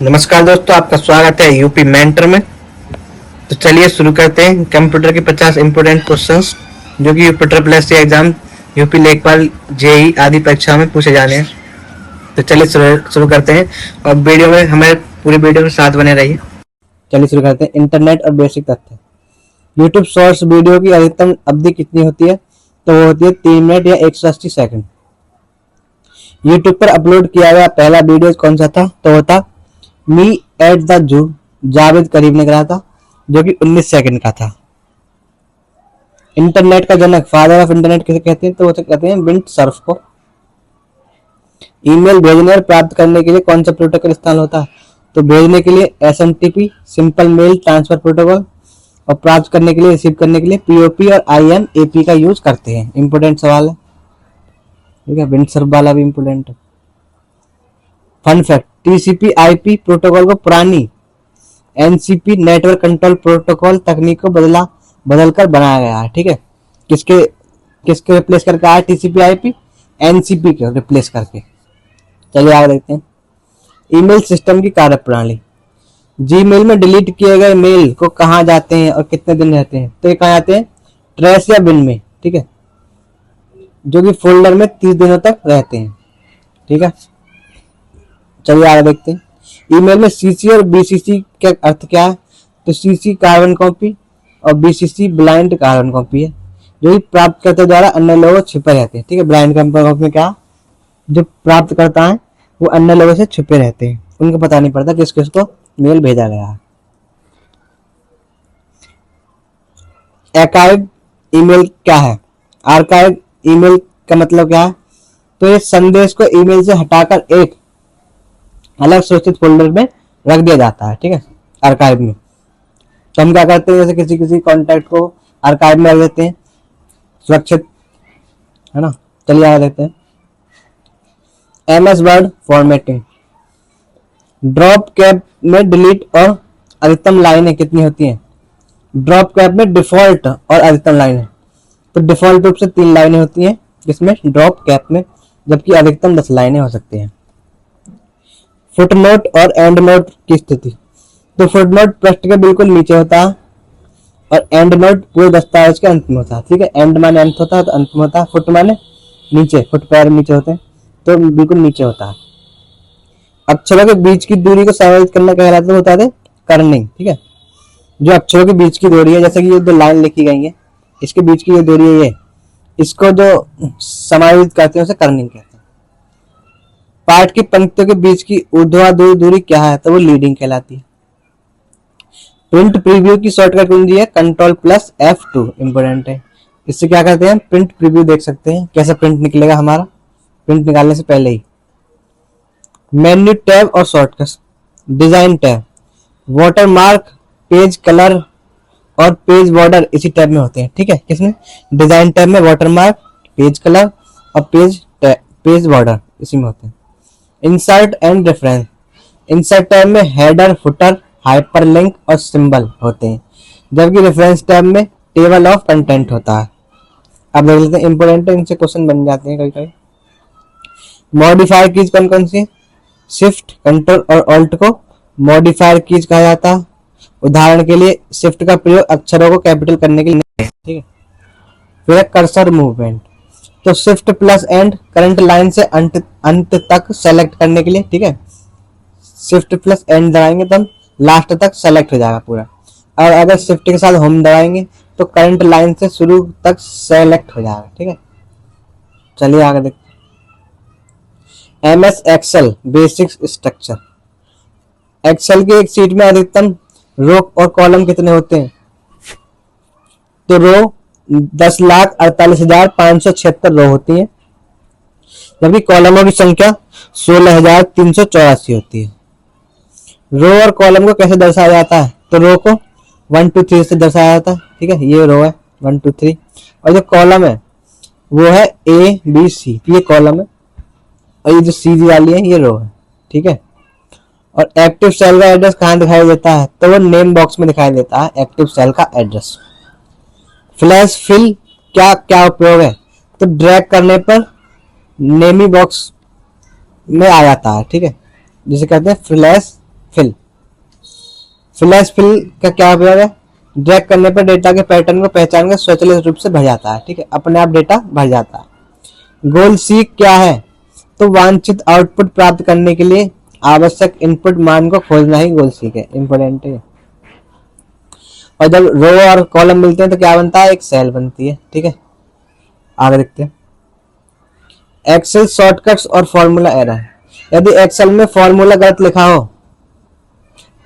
नमस्कार दोस्तों, आपका स्वागत है यूपी मेंटर में। तो चलिए शुरू करते हैं कंप्यूटर के 50 इम्पोर्टेंट क्वेश्चंस जो कि UP triple S C exam, UP लेखपाल, जेई आदि परीक्षाओं में पूछे जाने हैं। तो चलिए शुरू करते हैं और वीडियो में हमें पूरी वीडियो में साथ बने रहिए। चलिए शुरू करते हैं। इंटरनेट और बेसिक तथ्य। यूट्यूब शॉर्ट्स वीडियो की अधिकतम अवधि कितनी होती है? तो वो होती है 3 मिनट या 180 सेकंड। यूट्यूब पर अपलोड किया गया पहला वीडियो कौन सा था? तो वो था me at the zoo, Javed करीम ने करा था, जो कि 19 सेकंड का था। इंटरनेट का जनक, फादर ऑफ इंटरनेट किसे कहते हैं? तो वो कहते हैं विंड सर्फ को। ईमेल भेजने और प्राप्त करने के लिए कौन सा प्रोटोकॉल इस्तेमाल होता है? तो भेजने के लिए SMTP, simple mail transfer protocol, और प्राप्त करने के लिए, रिसीव करने के लिए पीओपी और आईएमएपी का यूज करते हैं। इंपोर्टेंट सवाल है, ठीक है। विंड सर्फ वाला भी इंपोर्टेंट है। Fun fact, TCP IP protocol को पुरानी एनसीपी नेटवर्क कंट्रोल प्रोटोकॉल तकनीक को बदलकर बनाया गया है, ठीक है। किसके रिप्लेस करके आया? टीसीपी आईपी एनसीपी के रिप्लेस करके। चलिए आगे देखते हैं। ईमेल सिस्टम की कार्यप्रणाली। जीमेल में डिलीट किए गए मेल को कहाँ जाते हैं और कितने दिन रहते हैं? तो ये कहाँ जाते हैं? ट्रैश या बिन में, ठीक है, जो कि फोल्डर में 30 दिनों तक रहते हैं, ठीक है। चलिए आगे देखते हैं। ईमेल में सीसी और बीसीसी का अर्थ क्या है? तो सीसी कार्बन कॉपी और बीसीसी ब्लाइंड कार्बन कॉपी है, जो कि प्राप्तकर्ता द्वारा अन्य लोगों छिपे रहते हैं, ठीक है। ब्लाइंड कार्बन कॉपी में क्या, जो प्राप्त करता है वो अन्य लोगों से छिपे रहते हैं, उनको पता नहीं पड़ता किस किस को मेल भेजा गया है। आर्काइव ईमेल क्या है? आर्काइव ईमेल का मतलब क्या है? तो ये संदेश को ईमेल से हटाकर एक अलग सुरक्षित फोल्डर में रख दिया जाता है, ठीक है, आर्काइव में। तो हम क्या करते हैं, जैसे किसी कॉन्टैक्ट को आर्काइव में रख देते हैं, सुरक्षित, है ना। चलिए आगे देखते हैं। MS word formatting. Drop cap में डिलीट और अधिकतम लाइनें कितनी होती हैं? ड्रॉप कैप में डिफॉल्ट और अधिकतम लाइनें, तो डिफॉल्ट रूप से 3 लाइनें होती हैं जिसमें ड्रॉप कैप में, जबकि अधिकतम 10 लाइनें हो सकती हैं। फुटनोट और एंड नोट की स्थिति। तो फुटनोट पृष्ठ के बिल्कुल नीचे होता है और एंड नोट पूरे दस्तावेज के अंत में होता है, ठीक है। एंड माने अंत होता है तो अंत में होता है, फुट माने नीचे, फुट पैर नीचे होते हैं, तो बिल्कुल नीचे होता है। अक्षरों के बीच की दूरी को समायोजित करना कहलाता होता है कर्निंग, ठीक है। जो अक्षरों के बीच की दूरी है, जैसे कि ये 2 लाइन लिखी गई है, इसके बीच की जो दूरी है ये, इसको जो समायोजित करते हैं उसे कर्निंग कहते हैं। पाठ की पंक्तियों के बीच की ऊर्ध्वाधर दूरी क्या है? तो वो लीडिंग कहलाती है। प्रिंट प्रीव्यू की शॉर्टकट कुंजी है Ctrl+F2, इंपोर्टेंट है। इससे क्या करते हैं? प्रिंट प्रीव्यू देख सकते हैं, कैसा प्रिंट निकलेगा हमारा प्रिंट निकालने से पहले ही। मेन्यू टैब और shortcut. Design tab, watermark, page colour और पेज बॉर्डर इसी टैब में होते हैं, ठीक है। किसमें? डिजाइन टैब में वाटरमार्क, पेज कलर और पेज बॉर्डर इसी में होते हैं। Insert and reference. Insert tab में हेडर, फुटर, हाइपरलिंक और सिंबल होते हैं, जबकि रेफरेंस टैब में टेबल ऑफ कंटेंट होता है। अब देख लेते हैं, इंपोर्टेंट है, इनसे क्वेश्चन बन जाते हैं कभी कभी। मॉडिफायर कीज कौन कौन सी है? शिफ्ट, कंट्रोल और ऑल्ट को मॉडिफायर कीज कहा जाता है। उदाहरण के लिए शिफ्ट का प्रयोग अक्षरों को कैपिटल करने के लिए नहीं है, ठीक है। फिर कर्सर मूवमेंट, तो shift plus and current line से अंत तक सेलेक्ट करने के लिए, ठीक है, शिफ्ट प्लस एंड दबाएंगे तब लास्ट तक सेलेक्ट हो जाएगा पूरा। और अगर शिफ्ट के साथ होम दबाएंगे तो करंट लाइन से शुरू तक सेलेक्ट हो जाएगा, ठीक है। चलिए आगे देखते हैं। MS Excel basic structure. Excel की एक शीट में अधिकतम रो और कॉलम कितने होते हैं? तो रो 10,48,576 रो होती है, जबकि कॉलमों की संख्या 16,384 होती है। रो और कॉलम को कैसे दर्शाया जाता है? तो रो को 1 2 3 से दर्शाया जाता है, ठीक है, ये रो है 1 2 3, और जो कॉलम है वो है A B C, ये कॉलम है, और ये जो सीधी वाली है ये रो है, ठीक है। और एक्टिव सेल का एड्रेस कहाँ दिखाई देता है? तो वो नेम बॉक्स में दिखाई देता है एक्टिव सेल का एड्रेस। फ्लैश फिल क्या क्या उपयोग है? तो ड्रैग करने पर नेमी बॉक्स में आ जाता है, ठीक है, जिसे कहते हैं फ्लैश फ्लैश फिल का क्या उपयोग है? ड्रैग करने पर डेटा के पैटर्न को पहचान कर स्वचालित रूप से भर जाता है, ठीक है, अपने आप डेटा भर जाता है। गोल सीक क्या है? तो वांछित आउटपुट प्राप्त करने के लिए आवश्यक इनपुट मान को खोजना ही गोल सीक है, इंपॉर्टेंट है। और जब रो और कॉलम मिलते हैं तो क्या बनता है? एक सेल बनती है, ठीक है। आगे देखते हैं एक्सेल शॉर्टकट्स और फॉर्मूला एरर। यदि एक्सेल में फॉर्मूला गलत लिखा हो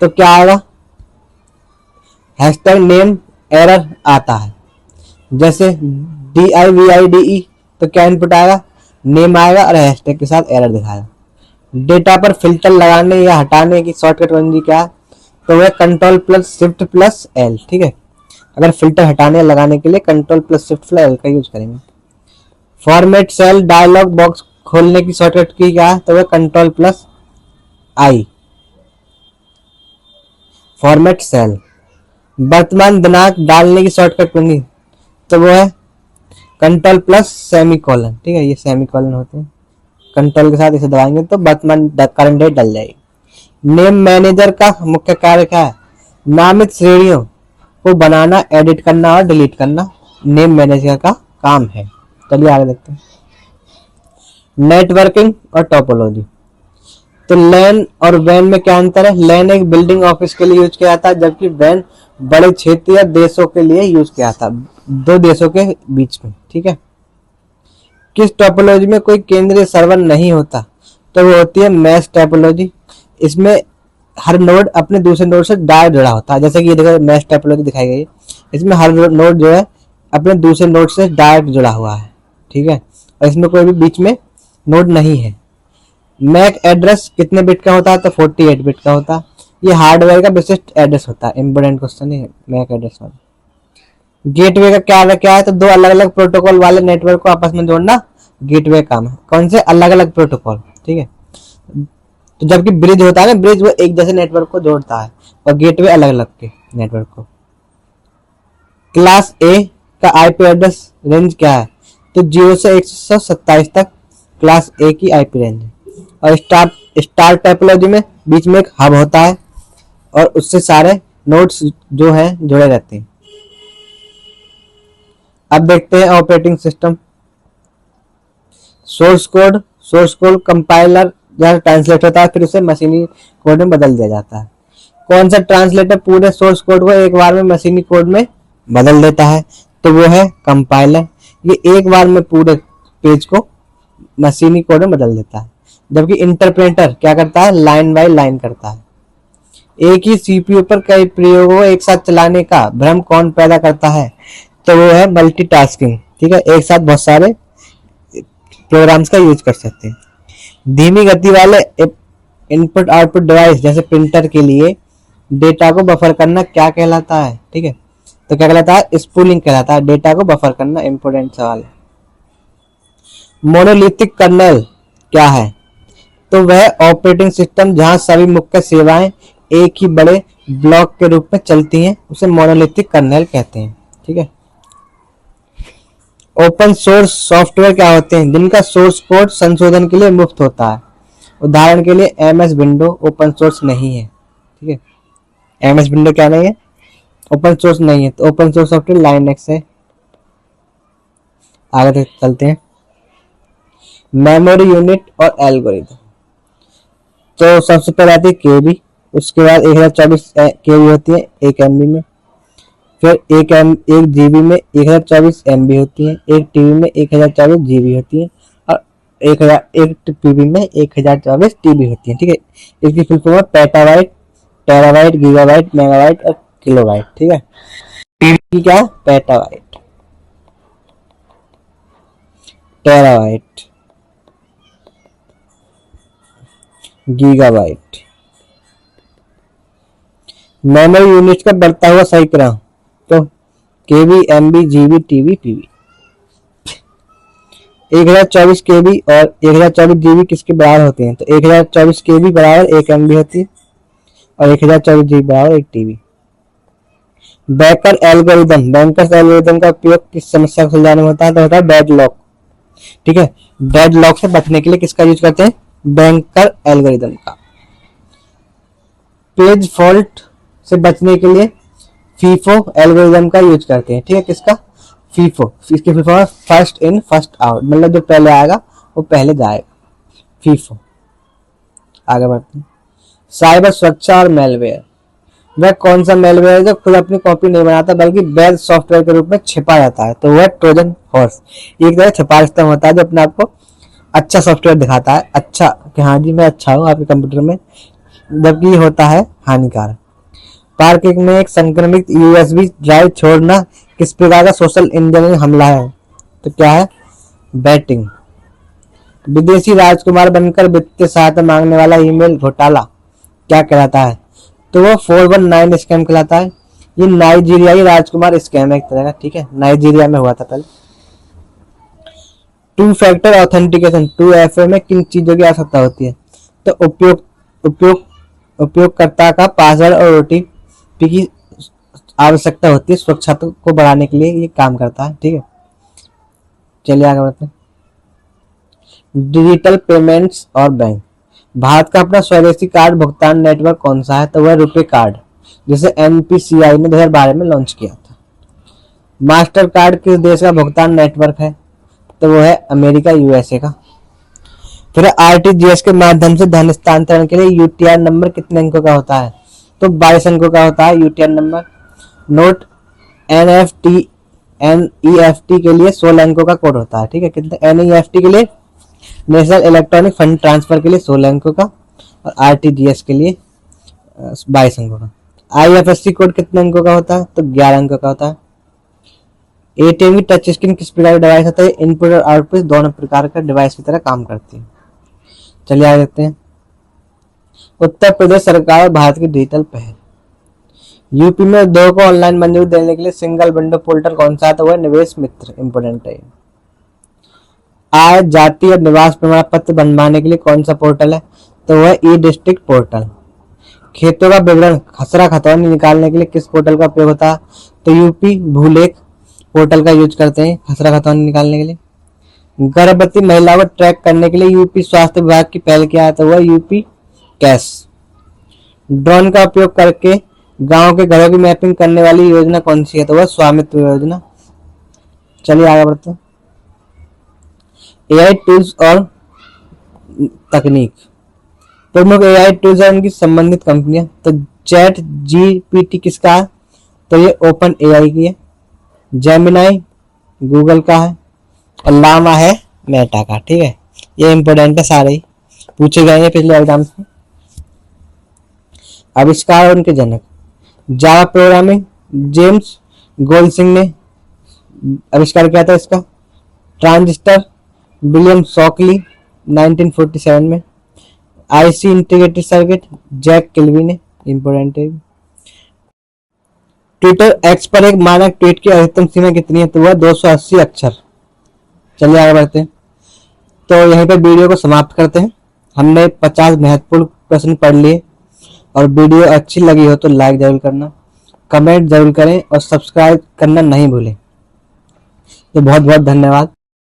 तो क्या आएगा? हैशटैग नेम एरर आता है। जैसे DIVIDE तो क्या इनपुट आएगा? नेम आएगा और हैशटैग के साथ एरर दिखाएगा। डेटा पर फिल्टर लगाने या हटाने की शॉर्टकट कुंजी क्या है? तो वह control plus shift plus L, ठीक है। अगर फिल्टर हटाने या लगाने के लिए control plus shift plus L का यूज करेंगे। फॉर्मेट सेल डायलॉग बॉक्स खोलने की शॉर्टकट की क्या है? तो वह control plus I. Format cell. वर्तमान दिनांक डालने की शॉर्टकट कुंजी तो वो है कंट्रोल प्लस सेमीकोलन, ठीक है, ये सेमीकोलन होते हैं। कंट्रोल के साथ इसे दबाएंगे तो वर्तमान करंट डेट डल जाएगी। नेम मैनेजर का मुख्य कार्य क्या है? नामित श्रेणियों को बनाना, एडिट करना और डिलीट करना नेम मैनेजर का काम है। चलिए आगे देखते हैं नेटवर्किंग और टोपोलॉजी। तो लैन और वैन में क्या अंतर है? लैन एक बिल्डिंग ऑफिस के लिए यूज किया जाता है, जबकि वैन बड़े क्षेत्र या देशों के लिए यूज किया जाता है, दो देशों के बीच में, ठीक है। किस टोपोलॉजी में कोई केंद्रीय सर्वर नहीं होता? तो वो होती है मैश टोपोलॉजी। इसमें हर नोड अपने दूसरे नोड से डायरेक्ट जुड़ा होता है। जैसे कि ये देखो मैश टोपोलॉजी दिखाई गई है, इसमें हर नोड जो है अपने दूसरे नोड से डायरेक्ट जुड़ा हुआ है, ठीक है, और इसमें कोई भी बीच में नोड नहीं है। मैक एड्रेस कितने बिट का होता है? तो 48 बिट का होता है। ये हार्डवेयर का विशिष्ट एड्रेस होता है, इंपोर्टेंट क्वेश्चन है मैक एड्रेस वाला। गेटवे का क्या है? तो दो अलग अलग प्रोटोकॉल वाले नेटवर्क को आपस में जोड़ना गेटवे काम है। कौन से? अलग अलग प्रोटोकॉल, ठीक है। तो जबकि ब्रिज होता है ना, ब्रिज वो एक जैसे नेटवर्क को जोड़ता है और गेटवे अलग अलग के नेटवर्क को। क्लास ए का आईपी एड्रेस रेंज क्या है? तो 0 से 127 तक क्लास ए की आईपी रेंज है। और स्टार टोपोलॉजी में बीच में एक हब होता है और उससे सारे नोड्स जो है जुड़े रहते हैं। अब देखते हैं operating system. Source code compiler जहाँ ट्रांसलेट होता है, फिर उसे मशीनी कोड में बदल दिया जाता है। कौन सा ट्रांसलेटर पूरे सोर्स कोड को एक बार में मशीनी कोड में बदल देता है? तो वो है कंपाइलर। ये एक बार में पूरे पेज को मशीनी कोड में बदल देता है। जबकि इंटरप्रेटर क्या करता है? लाइन बाय लाइन करता है। एक ही सीपीयू पर कई प्रयोगों को एक साथ चलाने का भ्रम कौन पैदा करता है? तो वो है मल्टीटास्किंग, ठीक है, एक साथ बहुत सारे प्रोग्राम्स का यूज कर सकते हैं। धीमी गति वाले इनपुट आउटपुट डिवाइस जैसे प्रिंटर के लिए डेटा को बफर करना क्या कहलाता है? ठीक है, तो क्या कहलाता है? स्पूलिंग कहलाता है, डेटा को बफर करना। इंपोर्टेंट सवाल है। मोनोलिथिक कर्नेल क्या है? तो वह ऑपरेटिंग सिस्टम जहां सभी मुख्य सेवाएं एक ही बड़े ब्लॉक के रूप में चलती हैं, उसे मोनोलिथिक कर्नेल कहते हैं, ठीक है। ओपन सोर्स सॉफ्टवेयर क्या होते हैं? जिनका सोर्स कोड संशोधन के लिए मुफ्त होता है। उदाहरण के लिए एमएस विंडो ओपन सोर्स नहीं है, ठीक है। एमएस विंडो क्या नहीं है? ओपन सोर्स नहीं है। तो ओपन सोर्स सॉफ्टवेयर लाइनक्स है। आगे चलते हैं मेमोरी यूनिट और एल्गोरिथम। तो सबसे पहले आती है केबी, उसके बाद 1024 केबी होती है 1 MB में, फिर 1 GB में 1024 MB होती है, 1 TB में 1024 GB होती है, और 1 TB में 1024 TB होती है, ठीक है। इसकी फुल फॉर्म है पेटाबाइट, टेराबाइट, गीगाबाइट, मेगाबाइट और किलोबाइट, ठीक है। TB क्या? Petabyte, terabyte, gigabyte. Memory unit का बढ़ता हुआ सही क्रम तो केबी, एमबी, जीबी, टीबी, पीबी। 1024 केबी और 1024 जीबी किसके बराबर होते हैं? तो 1024 केबी बराबर 1 MB होती है और 1024 जीबी बराबर 1 TB। बैंकर्स एल्गोरिदम का उपयोग किस समस्या को सुलझाने में होता है? तो होता है डेडलॉक, ठीक है। डेडलॉक से बचने के लिए किसका यूज करते हैं? बैंकर एल्गोरिदम का। पेज फॉल्ट से बचने के लिए फीफो एल्गोरिदम का यूज करते हैं। ठीक है, किसका? फीफो। इसकी full form first in first out, मतलब जो पहले आएगा वो पहले जाएगा, फीफो। आगे बढ़ते हैं। साइबर सुरक्षा और मेलवेयर। वह कौन सा मेलवेयर है जो खुद अपनी कॉपी नहीं बनाता बल्कि वैध सॉफ्टवेयर के रूप में छिपा जाता है? तो वह ट्रोजन हॉर्स। एक तरह छिपा सिस्टम होता है जो अपने आप को अच्छा सॉफ्टवेयर दिखाता है, अच्छा कि हाँ जी मैं अच्छा हूँ आपके कंप्यूटर में, जबकि ये होता है हानिकारक। पार्किंग में एक संक्रमित यूएसबी ड्राइव छोड़ना किस प्रकार का सोशल इंजीनियरिंग हमला है? तो क्या है? बैटिंग। विदेशी राजकुमार बनकर वित्तीय सहायता मांगने वाला ईमेल घोटाला क्या कहलाता है? तो वो 419 स्कैम कहलाता है। ये नाइजीरियाई राजकुमार स्कैम है एक तरह का। ठीक है, नाइजीरिया में हुआ था पहले। टू फैक्टर ऑथेंटिकेशन 2FA में किन चीजों की आवश्यकता होती है? तो उपयोगकर्ता का पासवर्ड और OTP की आवश्यकता होती है, सुरक्षा को बढ़ाने के लिए ये काम करता है। ठीक है, चलिए आगे बढ़ते हैं। डिजिटल पेमेंट्स और बैंक। भारत का अपना स्वदेशी कार्ड भुगतान नेटवर्क कौन सा है? तो वह रुपे कार्ड, जिसे NPCI ने 2012 में लॉन्च किया था। मास्टर कार्ड किस देश का भुगतान नेटवर्क है? तो वो है अमेरिका, USA का। फिर RTGS के माध्यम से धन हस्तांतरण के लिए UTR नंबर कितने अंकों का होता है? तो 22 अंकों का होता है UTR नंबर। नोट NEFT के लिए 16 अंकों का कोड होता है। ठीक है, कितने? NEFT के लिए, नेशनल इलेक्ट्रॉनिक फंड ट्रांसफर के लिए 16 अंकों का, और RTGS के लिए 22 अंकों का। IFSC कोड कितने अंकों का होता है? तो 11 अंकों का होता है। ATM की टच स्क्रीन किस प्रकार का डिवाइस होता है? इनपुट और आउटपुट दोनों प्रकार का डिवाइस की तरह काम करती है। चलिए आगे देखते हैं। उत्तर प्रदेश सरकार और भारत की डिजिटल पहल। यूपी में उद्योग को ऑनलाइन मंजूरी देने के लिए सिंगल विंडो पोर्टल कौन सा है? तो वह निवेश मित्र, इंपोर्टेंट है। आय, जाति और निवास प्रमाण पत्र बनवाने के लिए कौन सा पोर्टल है? तो वह ई-डिस्ट्रिक्ट पोर्टल। खेतों का विवरण खसरा खतौनी निकालने के लिए किस पोर्टल का उपयोग होता है? तो यूपी भूलेख पोर्टल का यूज करते हैं खसरा खतौनी निकालने के लिए। गर्भवती महिला को ट्रैक करने के लिए यूपी स्वास्थ्य विभाग की पहल क्या है? तो वह यूपी कैश। ड्रोन का उपयोग करके गांव के घरों की मैपिंग करने वाली योजना कौन सी है? तो वह स्वामित्व योजना। चलिए आगे बढ़ते हैं। AI टूल्स और तकनीक। प्रमुख AI टूल्स और उनकी संबंधित कंपनियां। तो ChatGPT किसका है? तो ये OpenAI की है। जेमिनाई गूगल का है, और लामा है मेटा का। ठीक है, ये इंपोर्टेंट है, सारे ही पूछे गए हैं पिछले एग्जाम्स में। आविष्कार और उनके जनक। जावा प्रोग्रामिंग जेम्स गोल्डसिंग ने आविष्कार किया था इसका। ट्रांजिस्टर विलियम शॉकली 1947 में। IC integrated circuit Jack Kilby ने, इंपोर्टेंट है। ट्विटर X पर एक मानक ट्वीट की अधिकतम सीमा कितनी है? तो वह 280 अक्षर। चलिए आगे बढ़ते हैं। तो यहीं पर वीडियो को समाप्त करते हैं। हमने 50 महत्वपूर्ण प्रश्न पढ़ लिए, और वीडियो अच्छी लगी हो तो लाइक जरूर करना, कमेंट जरूर करें और सब्सक्राइब करना नहीं भूलें। तो बहुत बहुत धन्यवाद।